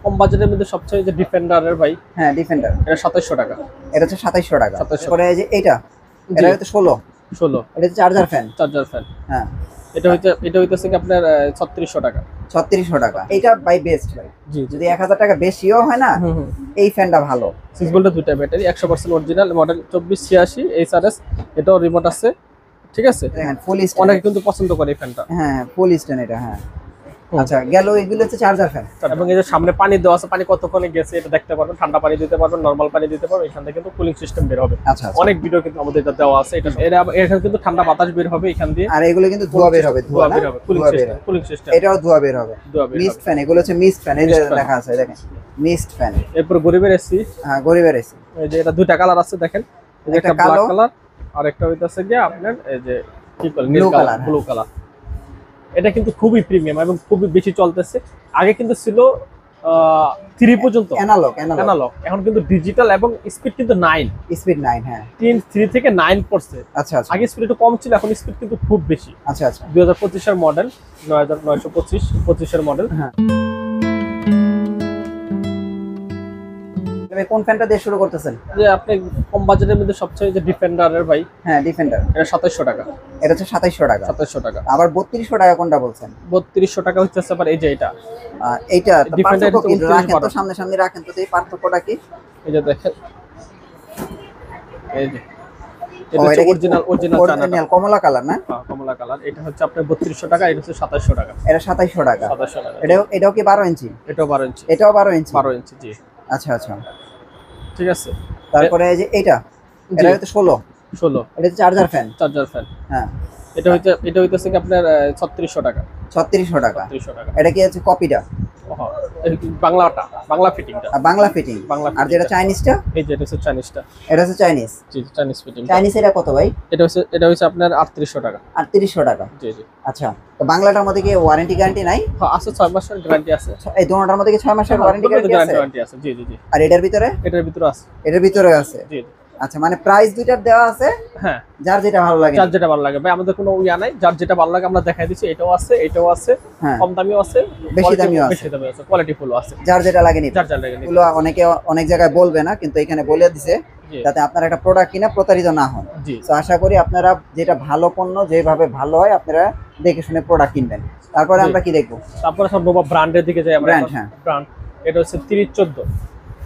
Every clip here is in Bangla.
কম বাজেটের মধ্যে সবচেয়ে যে ডিফেন্ডারের ভাই। হ্যাঁ ডিফেন্ডার, এটা 2700 টাকা। এটা হচ্ছে 2700 টাকা। 2700। পরে এই যে এটা হচ্ছে 16। এটা হচ্ছে চার্জার ফ্যান। Charger fan. হ্যাঁ এটা হইতেছে কি আপনার 3600 টাকা। 3600 টাকা। এটা বাই বেস্ট ভাই। জি, যদি 1000 টাকা বেশিও হয় না, এই ফ্যানটা ভালো। 6 ভোল্টের দুইটা ব্যাটারি, 100% অরিজিনাল, মডেল 2486 এইচআরএস। এটাও রিমোট আছে, ঠিক আছে। দেখেন ফুল স্ট্যান্ড, অনেকে কিন্তু পছন্দ করে এই ফ্যানটা। হ্যাঁ ফুল স্ট্যান্ড এটা। হ্যাঁ আচ্ছা গেল, এগুলো হচ্ছে চার্জার ফ্যান। এবং এই যে সামনে পানি দেওয়া আছে, পানি কতক্ষণে গেছে এটা দেখতে পারবেন। ঠান্ডা পানি দিতে পারবেন, নরমাল পানি দিতে পারবেন। এখান থেকে কিন্তু কুলিং সিস্টেম বের হবে। আচ্ছা অনেক ভিডিও কিন্তু আমাদের এটা দেওয়া আছে। এখানে কিন্তু ঠান্ডা বাতাস বের হবে এখান দিয়ে। আর এগুলো কিন্তু ধোয়া বের হবে, ধোয়া বের হবে, কুলিং সিস্টেম। এটাও ধোয়া বের হবে। মিস্ট ফ্যান, এগুলো হচ্ছে মিস্ট ফ্যান। এই যে লেখা আছে দেখেন মিস্ট ফ্যান। এরপর গরিবের এসি। হ্যাঁ গরিবের এসি। এই যে এটা দুইটা কালার আছে দেখেন, এই যে একটা ব্ল্যাক কালার আর একটা হইতাছে কি আপনার এই যে কি বলে নীল কালার, ব্লু কালার। এটা কিন্তু খুবই প্রিমিয়াম এবং খুবই বেশি চলতেছে। আগে কিন্তু ছিল 3 পর্যন্ত অ্যানালগ, এখন কিন্তু ডিজিটাল এবং স্পিড কিন্তু 9, স্পিড 9। হ্যাঁ 3 থেকে 9 পড়ছে। আচ্ছা আচ্ছা। আগে স্পিড একটু কম ছিল, এখন স্পিড কিন্তু খুব বেশি। আচ্ছা আচ্ছা। 2025 এর মডেল, 9925 এর মডেল। হ্যাঁ কোন ফ্যানটা দিয়ে শুরু করতেছেন? যে আপনি কম বাজেটের মধ্যে সবচেয়ে যে ডিফেন্ডারের ভাই। হ্যাঁ ডিফেন্ডার। এটা 2700 টাকা। এটা হচ্ছে 2700 টাকা। 2700 টাকা। আবার 3200 টাকা কোনটা বলছেন? 3200 টাকা হচ্ছে আবার এই যে এটা। এইটা ডিফেন্ডার রাখেন তো, সামনে সামনে রাখেন তো, এই পার্থক্যটা কি? এই যে দেখেন, এই যে এটা হচ্ছে অরিজিনাল কমলা কালার না? হ্যাঁ কমলা কালার। এটা হচ্ছে আপনার 3200 টাকা, এটা হচ্ছে 2700 টাকা। এটা 2700 টাকা। 2700 টাকা। এটাও কি 12 ইঞ্চি? এটাও 12 ইঞ্চি। এটাও 12 ইঞ্চি। 12 ইঞ্চি জি। আচ্ছা আচ্ছা ঠিক আছে। তারপরে এই যে এটা হচ্ছে 16। এটা হচ্ছে চার্জার ফ্যান। Charger fan. হ্যাঁ এটা হইতেছে কি আপনার 3600 টাকা। 3600 টাকা। 3600 টাকা। এটা কি আছে কপিটা? বাংলা ফিটিংটা। বাংলা ফিটিং। আর যেটা চাইনিজটা? এই যে এটা হচ্ছে চাইনিজটা। এটা হচ্ছে চাইনিজ। জি চাইনিজ ফিটিং। চাইনিজ এটা কত ভাই? এটা হচ্ছে আপনার 3800 টাকা। 3800 টাকা। জি জি। আচ্ছা তো বাংলাটার মধ্যে কি ওয়ারেন্টি গ্যারান্টি নাই? হ্যাঁ আছে, 6 মাসের গ্যারান্টি আছে। এই দুটোটার মধ্যে কি 6 মাসের ওয়ারেন্টি গ্যারান্টি আছে? জি জি জি। আর এটার ভিতরে আছে। এটার ভিতরে আছে। জি। আচ্ছা মানে প্রাইস দুইটার দেওয়া আছে। হ্যাঁ যার যেটা ভালো লাগে, ভাই আমাদের কোনো ইয়া নাই। যার যেটা ভালো লাগে আমরা দেখাই দিচ্ছি। এটাও আছে, এটাও আছে, কম দামিও আছে, বেশি দামিও আছে, কোয়ালিটি ফুলও আছে। যার যেটা লাগে নিবে। এগুলো অনেকে অনেক জায়গায় বলবে না, কিন্তু এখানে বলে দিছে যাতে আপনারা একটা প্রোডাক্ট কিনা প্রতারিত না হন। তো আশা করি আপনারা যেটা ভালো পণ্য, যেভাবে ভালো হয় আপনারা দেখে শুনে প্রোডাক্ট কিনবেন। তারপরে আমরা কি দেখবো? তারপরে সব নোভা ব্র্যান্ডের দিকে যাই আমরা। ব্র্যান্ড এটা হচ্ছে 3014।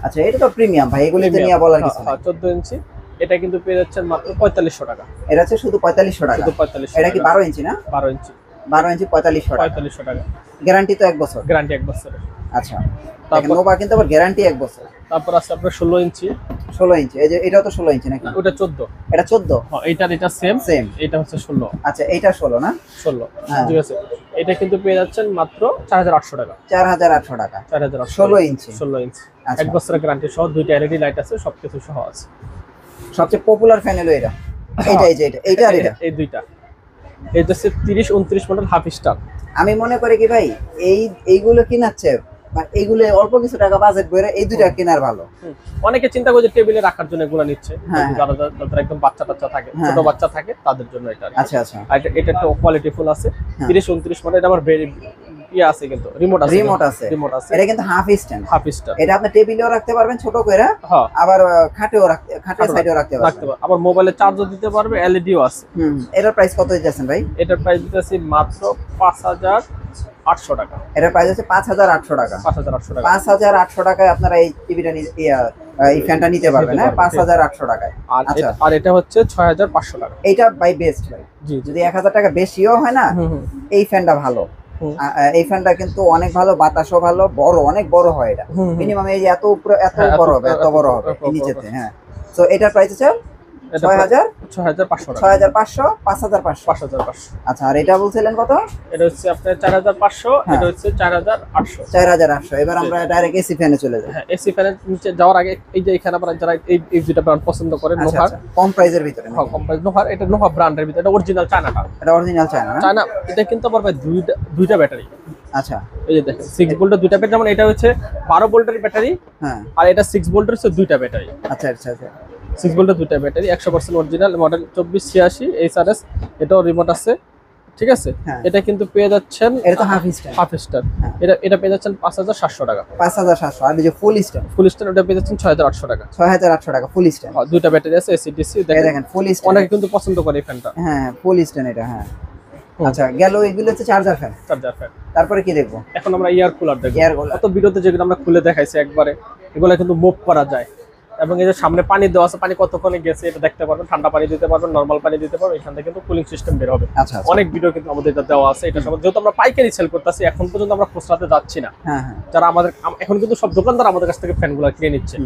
আচ্ছা এটা তো প্রিমিয়াম ভাই, এগুলো তো নিয়ে বলার কিছু না। 14 ইঞ্চি। এটা কিন্তু পেয়ে যাচ্ছেন মাত্র 4500 টাকা। এটা হচ্ছে শুধু 4500 টাকা। শুধু 4500। এটা কি 12 ইঞ্চি না? 12 ইঞ্চি। 12 ইঞ্চি 4500 টাকা। 4500 টাকা। গ্যারান্টি তো 1 বছর। গ্যারান্টি 1 বছরের। আচ্ছা তারপর নোভা কিন্তু আবার গ্যারান্টি 1 বছর। তারপর আছে আপনার 16 ইঞ্চি। 16 ইঞ্চি। এই যে এটাও তো 16 ইঞ্চি নাকি? ওটা 14। এটা 14। হ্যাঁ এটা সেম। এটা হচ্ছে 16। আচ্ছা এইটা 16 না? 16 ঠিক আছে। এটা কিন্তু পেয়ে যাচ্ছেন মাত্র 4800 টাকা। 4800 টাকা। 4800। 16 ইঞ্চি। 16 ইঞ্চি। 1 বছরের গ্যারান্টি সহ, দুইটা এলইডি লাইট আছে, সবকিছু সহ আছে। সবচেয়ে পপুলার ফ্যান হলো এটা। এইটা আর এটা। এই দুইটা। এটা হচ্ছে 30 29 মডেল হাফ স্টার। আমি মনে করি কি ভাই, এইগুলো কিনাচ্ছে মানে এইগুলো অল্প কিছু টাকা বাজেট বইরে এই দুইটা কেনার ভালো। অনেকে চিন্তা করে যে টেবিলে রাখার জন্য এগুলো নিচ্ছে, যারা একদম বাচ্চা থাকে, ছোট বাচ্চা থাকে, তাদের জন্য এটা। আচ্ছা আচ্ছা। এটা একটা কোয়ালিটি ফুল আছে। 30 29 মডেল। এটা আবার ইয়ে আছে, কিন্তু রিমোট আছে। এটা কিন্তু হাফ স্ট্যান্ড। এটা আপনি টেবিলেও রাখতে পারবেন ছোট করে, আবার খাটের সাইডেও রাখতে পারবেন। আবার মোবাইলে চার্জও দিতে পারবে, এলইডিও আছে। এটার প্রাইস কত দিতেছেন ভাই? এটার প্রাইস দিতেছি মাত্র 5800 টাকা। এটার প্রাইস হচ্ছে 5800 টাকা। 5800 টাকায় আপনারা এই টিভিটা এই ফ্যানটা নিতে পারবেন। হ্যাঁ 5800 টাকায়। আচ্ছা আর এটা হচ্ছে 6500 টাকা। এটা বাই বেস্ট ভাই। যদি 1000 টাকা বেশিও হয় না, এই ফ্যানটা ভালো। এই ফ্যানটা কিন্তু অনেক ভালো, বাতাসও ভালো, বড়, অনেক বড় হয়। এটা মিনিমাম এই যে এত উপরে এত বড় হবে নিচেতে। হ্যাঁ তো এটার প্রাইস হচ্ছে 6500। আচ্ছা আর এটা বলছিলেন কত? এটা হচ্ছে আপনার 4500। এটা হচ্ছে 4800। এবার আমরা ডাইরেক্ট এসি ফ্যানে চলে যাই। হ্যাঁ এসি ফ্যানের নিচে যাওয়ার আগে এই যে এখানে আপনারা যারা এই দুটো ব্র্যান্ড পছন্দ করেন, নোভা কম প্রাইসের ভিতরে। হ্যাঁ কম প্রাইস নোভা। এটা নোভা ব্র্যান্ডের ভিতরে। এটা অরিজিনাল চায়নাটা। এটা অরিজিনাল চায়না। এটা কিন্তু আবার ভাই দুইটা ব্যাটারি। আচ্ছা এই যে দেখেন 6 ভোল্টের দুইটা ব্যাটারি। যেমন এটা হচ্ছে 12 ভোল্টের ব্যাটারি। হ্যাঁ আর এটা 6 ভোল্টের হচ্ছে দুইটা ব্যাটারি। আচ্ছা আচ্ছা আচ্ছা। 6 ভোল্টের দুইটা ব্যাটারি, 100% অরিজিনাল, মডেল 2486 এইচআরএস। এটাও রিমোট আছে, ঠিক আছে। হ্যাঁ। এটা কিন্তু পেয়ে যাচ্ছেন, এটা তো হাফ স্টার। Half star. হ্যাঁ। এটা পেয়ে যাচ্ছেন 5700 টাকা। 5700। আর এই যে ফুল স্টার, ফুল স্টার ওটা পেয়ে যাচ্ছেন 6800 টাকা। 6800 টাকা ফুল স্টার। হ্যাঁ, দুইটা ব্যাটারি আছে, এসি ডিসি। দেখেন ফুল স্টার, অনেকে কিন্তু পছন্দ করে এই ফ্যানটা। হ্যাঁ ফুল স্টার এটা। হ্যাঁ আচ্ছা, গেল এগুলো হচ্ছে চার্জার ফ্যান। Charger fan. তারপরে কি দেখবো? এখন আমরা এয়ার কুলার দেখব। এয়ার কুলার, কত ভিডিওতে যেগুলো আমরা খুলে দেখাইছি একবারে, এগুলো কিন্তু মুভ করা যায়। এবং এই যে সামনে পানি দেওয়া আছে, পানি কতক্ষণে গেছে এটা দেখতে পারবেন। ঠান্ডা পানি দিতে পারবেন, নরমাল পানি দিতে পারবেন। এখান থেকে কিন্তু কুলিং সিস্টেম বের হবে। আচ্ছা অনেক ভিডিও কিন্তু আমাদের এটা দেওয়া আছে। এটা সম্বন্ধে যেহেতু আমরা পাইকারি সেল করতেছি, এখন পর্যন্ত আমরা খুচরাতে যাচ্ছি না। হ্যাঁ হ্যাঁ। যারা আমাদের এখন কিন্তু সব দোকানদার আমাদের কাছ থেকে ফ্যানগুলো কিনে নিচ্ছে,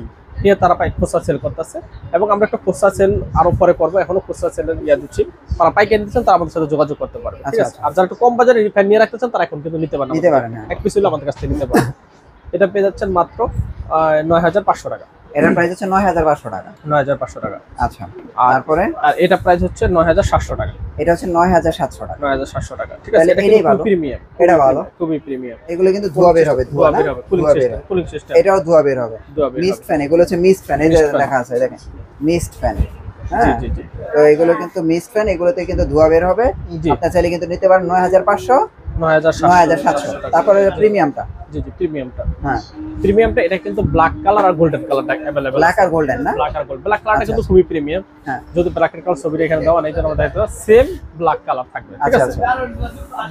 নিয়ে তারা খুচরা সেল করতেছে। এবং আমরা একটা খুচরা সেল আরো পরে করবো, এখনো খুচরা সেলের দিচ্ছি। তারা পাইকারি দিচ্ছেন, তারা আমাদের সাথে যোগাযোগ করতে পারবে। ঠিক আছে। আর যারা একটু কম বাজারে ফ্যান নিয়ে রাখতে চান, তারা এখন কিন্তু নিতে পারেন। এক পিস হলে আমাদের কাছ থেকে নিতে পারেন। এটা পেয়ে যাচ্ছেন মাত্র 9500 টাকা। এটার প্রাইস হচ্ছে 9500 টাকা। 9500 টাকা। আচ্ছা, তারপরে আর এটা প্রাইস হচ্ছে 9700 টাকা। এটা হচ্ছে 9700 টাকা। 9700 টাকা। ঠিক আছে। এটা কিন্তু প্রিমিয়াম। এটা ভালো, খুবই প্রিমিয়াম। এগুলো কিন্তু ধোয়া বের হবে, ধোয়া বের হবে, কুলিং সিস্টেম। এটাও ধোয়া বের হবে। মিস্ট ফ্যান, এগুলো হচ্ছে মিস্ট ফ্যান। এই যে লেখা আছে দেখেন, মিস্ট ফ্যান। হ্যাঁ জি জি। তো এগুলো কিন্তু মিস্ট ফ্যান, এগুলোতে কিন্তু ধোয়া বের হবে। আপনারা চাইলে কিন্তু নিতে পারেন 9500, 9700। তারপরে প্রিমিয়ামটা। জি জি, প্রিমিয়ামটা। হ্যাঁ, প্রিমিয়ামটা এটা কিন্তু ব্ল্যাক কালার আর গোল্ডেন কালারটা अवेलेबल। ব্ল্যাক আর গোল্ডেন না? ব্ল্যাক আর গোল্ড। ব্ল্যাক কালারটা কিন্তু খুবই প্রিমিয়াম। হ্যাঁ, যদি ব্ল্যাক এর কালার ছবিটা এখানে দেওয়া নাই, যেন আমাদের এটা সেম ব্ল্যাক কালার থাকবে। ঠিক আছে।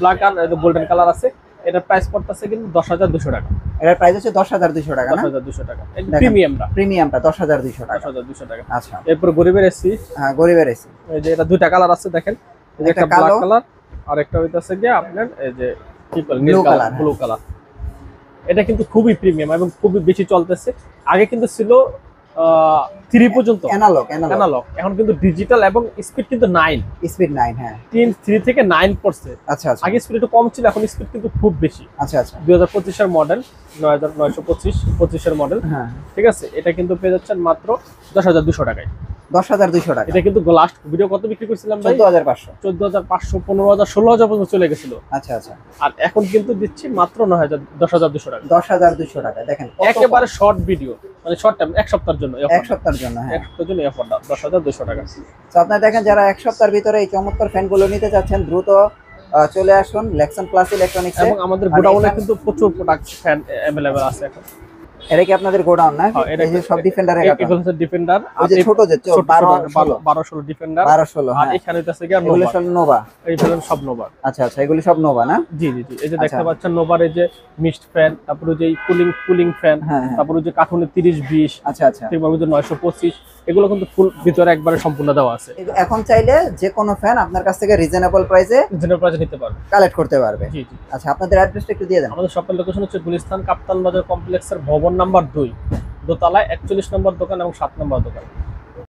ব্ল্যাক আর গোল্ডেন কালার আছে। এটার প্রাইস পড়তেছে কিন্তু 10200 টাকা। এটার প্রাইস হচ্ছে 10200 টাকা না? 10200 টাকা। এটা প্রিমিয়ামটা। প্রিমিয়ামটা 10200 টাকা। 10200 টাকা। আচ্ছা, এরপর গরিবের এসি। হ্যাঁ গরিবের এসি। এই যে এটা দুইটা কালার আছে দেখেন। এই যে একটা ব্ল্যাক কালার আর একটা হইতাছে গিয়ে আপনার এই যে কি বলে নীল কালার, ব্লু কালার। এটা কিন্তু খুবই প্রিমিয়াম এবং খুবই বেশি চলতেছে। আগে কিন্তু ছিল 3 পর্যন্ত অ্যানালগ। এখন কিন্তু ডিজিটাল এবং স্পিড কিন্তু 9, স্পিড 9। হ্যাঁ, 3 থেকে 9 পড়ছে। আচ্ছা আচ্ছা। আগে স্পিড একটু কম ছিল, এখন স্পিড কিন্তু খুব বেশি। আচ্ছা আচ্ছা। 2025 এর মডেল, 9925 এর মডেল। হ্যাঁ, ঠিক আছে। এটা কিন্তু পেয়ে যাচ্ছেন মাত্র 10200 টাকায়। 10200 টাকা। এটা কিন্তু লাস্ট ভিডিও কত বিক্রি করছিলাম ভাই? 14500, 14500, 15000, 16000 পর্যন্ত চলে গেছিল। আচ্ছা আচ্ছা। আর এখন কিন্তু দিচ্ছি মাত্র 10200 টাকা। 10200 টাকা। দেখেন একেবারে শর্ট ভিডিও, মানে শর্ট টাইম, এক সপ্তাহের জন্য। এক সপ্তাহের জন্য। হ্যাঁ, এক সপ্তাহের জন্য এই অফারটা 10200 টাকা। তো আপনারা দেখেন, যারা এক সপ্তাহের ভিতরে এই চমৎকার ফ্যানগুলো নিতে চাচ্ছেন, দ্রুত চলে আসুন লেক্সন প্লাস ইলেকট্রনিক্স। এবং আমাদের গোডাউনে কিন্তু প্রচুর প্রোডাক্ট ফ্যান अवेलेबल আছে এখন। এটা কি আপনাদের গোডাউন না? এই যে সব ডিফেন্ডার, এগুলো হচ্ছে ডিফেন্ডার। আর এই ছোট যে 12 ডিফেন্ডার, 12 আর এখানে হইতাছে কি এগুলো সব নোভা। এইগুলো সব নোভা। আচ্ছা আচ্ছা, এগুলো সব নোভা না? জি জি জি। এই যে দেখতে পাচ্ছেন নোভার এই যে মিস্ট ফ্যান, তারপরে যে কুলিং ফ্যান, তারপরে যে কার্টুনে 30-20। আচ্ছা আচ্ছা। ঠিকভাবে যে 925, এগুলো কিন্তু ফুল ভিতরে একবারে সম্পূর্ণ দেওয়া আছে। এখন চাইলে যে কোনো ফ্যান আপনার কাছ থেকে রিজনেবল প্রাইসে নিতে পারবে, কালেক্ট করতে পারবে। জি জি। আচ্ছা, আপনাদের অ্যাড্রেসটা একটু দিয়ে দেন। আমাদের শপের লোকেশন হচ্ছে গুলিস্তান কাপ্তান বাজার কমপ্লেক্সের ভবন নাম্বার 2, দোতলায় 41 নম্বর দোকান এবং 7 নম্বর দোকান।